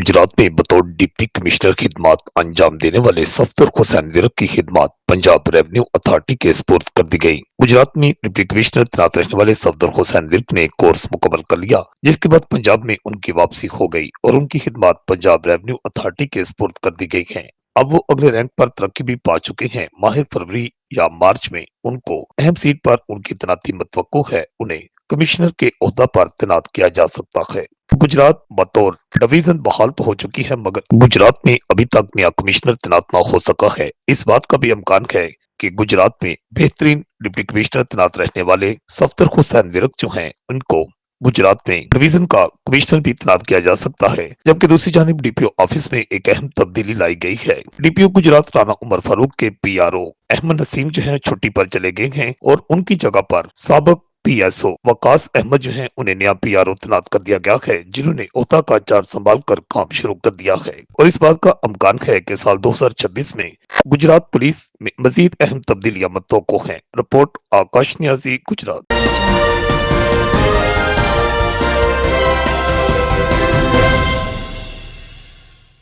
गुजरात में बतौर deputy commissioner खिदमात अंजाम देने वाले सफदर हुसैन विरक की खिदमात पंजाब रेवेन्यू अथॉरिटी के स्पुर्द कर दी गई। गुजरात में डिप्टी कमिश्नर तैनात रहने वाले सफदर हुसैन विरक ने कोर्स मुकम्मल कर लिया, जिसके बाद पंजाब में उनकी वापसी हो गई और उनकी खिदमात पंजाब रेवेन्यू अथॉरिटी के स्पुर्द कर दी गई है। अब वो अगले रैंक पर तरक्की भी पा चुके हैं। माह फरवरी या मार्च में उनको अहम सीट पर उनकी तैनाती मुतवक्को है। उन्हें कमिश्नर के ओहदा पर तैनात किया जा सकता है। गुजरात बतौर डिवीजन बहाल तो हो चुकी है, मगर गुजरात में अभी तक नया कमिश्नर तैनात ना हो सका है। इस बात का भी इम्कान है कि गुजरात में बेहतरीन डिप्टी कमिश्नर तैनात रहने वाले सफदर हुसैन विरक जो हैं, उनको गुजरात में डिवीजन का कमिश्नर भी तैनात किया जा सकता है। जबकि दूसरी जानिब डीपीओ ऑफिस में एक अहम तब्दीली लाई गई है। डीपीओ गुजरात राना उमर फारूक के पीआरओ अहमद नसीम जो है छुट्टी पर चले गए हैं और उनकी जगह पर साबिक पीएसओ वकास अहमद जो है उन्हें नया पीआरओ तैनात कर दिया गया है, जिन्होंने ओहदा का चार्ज संभाल कर काम शुरू कर दिया है। और इस बात का इम्कान है कि साल 2026 में गुजरात पुलिस में मजीद अहम तब्दीलियां मुतवक्को हैं। रिपोर्ट आकाश न्याजी, गुजरात।